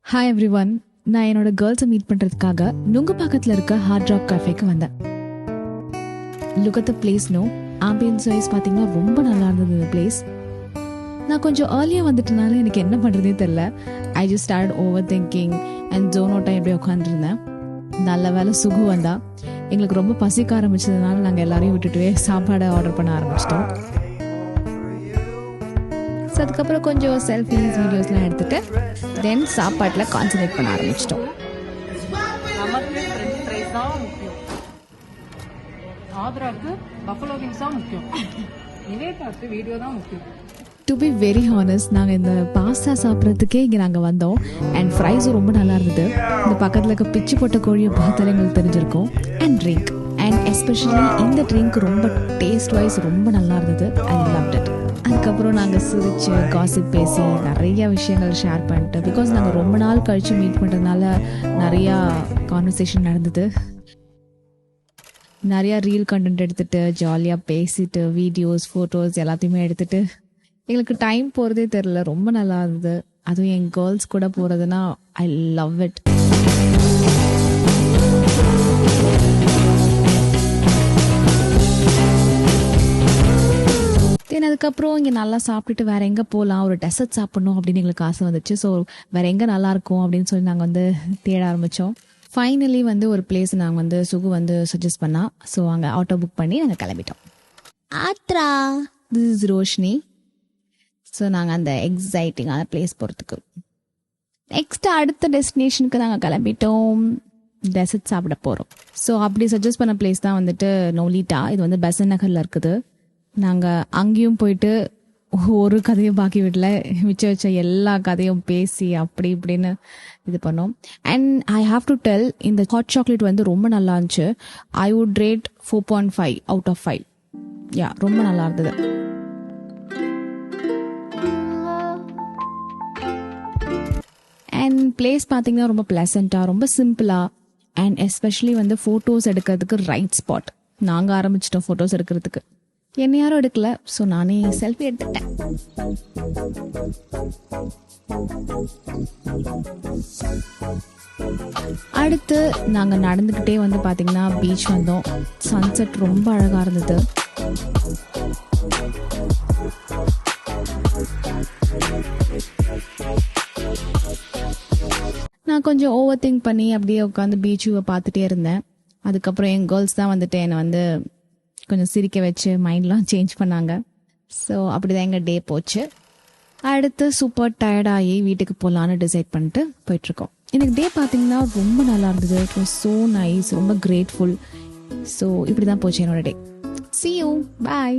Hi every one. நான் என்னோட கேர்ள்ஸை meet பண்ணுறதுக்காக நுங்கப்பாக்கத்தில் இருக்க ஹார்ட் ராக் கஃபேக்கு வந்தேன். Look at the place. No ambience wise பார்த்தீங்கன்னா ரொம்ப நல்லா இருந்தது இந்த பிளேஸ். நான் கொஞ்சம் ஏர்லியாக வந்துட்டனால எனக்கு என்ன பண்ணுறதே தெரில. I just start over thinking and ஜோனோட்டாக எப்படி உட்காந்துருந்தேன். நல்ல வேலை சுகு வந்தா. எங்களுக்கு ரொம்ப பசிக்க ஆரம்பிச்சதுனால நாங்கள் எல்லாரையும் விட்டுட்டு சாப்பாடை ஆர்டர் பண்ண ஆரம்பிச்சிட்டோம். ஸோ அதுக்கப்புறம் கொஞ்சம் செல்ஃபீஸ் வீடியோஸ்லாம் எடுத்துகிட்டு தென் சாப்பாட்டில் கான்சன்ட்ரேட் பண்ண ஆரம்பிச்சிட்டோம். நமக்கு ஃப்ரெஞ்ச் ஃப்ரைஸ் தான் முக்கியம், ஆதராவுக்கு பஃபலோ விங்ஸ் தான் முக்கியம், நிவேதாவுக்கு வீடியோ தான் முக்கியம். டு பி வெரி ஹானஸ்ட், நாங்கள் இந்த பாஸ்தா சாப்பிட்றதுக்கே இங்கே நாங்கள் வந்தோம். அண்ட் ஃப்ரைஸும் ரொம்ப நல்லா இருந்தது. இந்த பக்கத்தில் இருக்க பிச்சு போட்ட கோழியை பார்த்தாலே எங்களுக்கு தெரிஞ்சிருக்கும். அண்ட் ட்ரிங்க், அண்ட் எஸ்பெஷலி இந்த ட்ரிங்க் ரொம்ப டேஸ்ட் வைஸ் ரொம்ப நல்லா இருந்தது. ஐ லவ்ட் இட். அதுக்கப்புறம் நாங்கள் சிரித்து காசிப் பேசி நிறைய விஷயங்கள் ஷேர் பண்ணிட்டு, பிகாஸ் நாங்கள் ரொம்ப நாள் கழித்து மீட் பண்ணுறதுனால நிறையா கான்வர்சேஷன் நடந்தது. நிறையா ரீல் கண்டென்ட் எடுத்துகிட்டு ஜாலியாக பேசிட்டு வீடியோஸ் ஃபோட்டோஸ் எல்லாத்தையுமே எடுத்துகிட்டு எங்களுக்கு டைம் போகிறதே தெரில. ரொம்ப நல்லா இருந்தது. அதுவும் என் கேர்ள்ஸ் கூட போகிறதுனா ஐ லவ் இட். தென் அதுக்கப்புறம் இங்கே நல்லா சாப்பிட்டுட்டு வேறு எங்கே போகலாம், ஒரு டெசர்ட் சாப்பிட்ணும் அப்படின்னு எங்களுக்கு ஆசை வந்துச்சு. ஸோ வேறு எங்கே நல்லாயிருக்கும் அப்படின்னு சொல்லி நாங்கள் தேட ஆரம்பித்தோம். ஃபைனலி ஒரு பிளேஸ் நாங்கள் சுகு சஜஸ்ட் பண்ணால். ஸோ அங்கே ஆட்டோ புக் பண்ணி நாங்கள் கிளம்பிட்டோம். Athra, this is Roshini. So நாங்கள் அந்த எக்ஸைட்டிங்கான பிளேஸ் போகிறதுக்கு நெக்ஸ்ட் அடுத்த டெஸ்டினேஷனுக்கு நாங்கள் கிளம்பிட்டோம். டெசர்ட் சாப்பிட போகிறோம். ஸோ அப்படி சஜஸ்ட் பண்ண பிளேஸ் தான் நோலிட்டா. இது பெசன்ட் நகரில் இருக்குது. நாங்கள் அங்கேயும் போயிட்டு ஒரு கதையும் பாக்கி வீட்டில் மிச்சம் வச்ச எல்லா கதையும் பேசி அப்படி இப்படின்னு இது பண்ணோம். And I have to tell, இந்த ஹாட் சாக்லேட் ரொம்ப நல்லா இருந்துச்சு. I would rate 4.5 out of 5. Yeah, ரொம்ப நல்லா இருந்தது. அண்ட் பிளேஸ் பார்த்தீங்கன்னா ரொம்ப ப்ளசண்ட்டாக, ரொம்ப சிம்பிளாக, அண்ட் எஸ்பெஷலி ஃபோட்டோஸ் எடுக்கிறதுக்கு ரைட் ஸ்பாட். நாங்கள் ஆரம்பிச்சிட்டோம் ஃபோட்டோஸ் எடுக்கிறதுக்கு. என்ன யாரும் எடுக்கல. ஸோ நானே செல்ஃபி எடுத்துட்டேன். அடுத்து நாங்கள் நடந்துக்கிட்டே பார்த்தீங்கன்னா பீச் வந்தோம். சன்செட் ரொம்ப அழகாக இருந்தது. நான் கொஞ்சம் ஓவர் திங்க் பண்ணி அப்படியே உட்காந்து பீச்சுவை பார்த்துட்டே இருந்தேன். அதுக்கப்புறம் என் கேர்ள்ஸ் தான் என்னை கொஞ்சம் சிரிக்க வச்சு மைண்ட்லாம் சேஞ்ச் பண்ணாங்க. ஸோ அப்படி தான் எங்கள் டே போச்சு. அடுத்து சூப்பர் டயர்டாகி வீட்டுக்கு போகலான்னு டிசைட் பண்ணிட்டு போயிட்டுருக்கோம். எனக்கு டே பார்த்தீங்கன்னா ரொம்ப நல்லா இருந்தது. இட் வாஸ் ஸோ நைஸ், ரொம்ப கிரேட்ஃபுல். ஸோ இப்படி தான் போச்சு என்னோட டே. See you. Bye.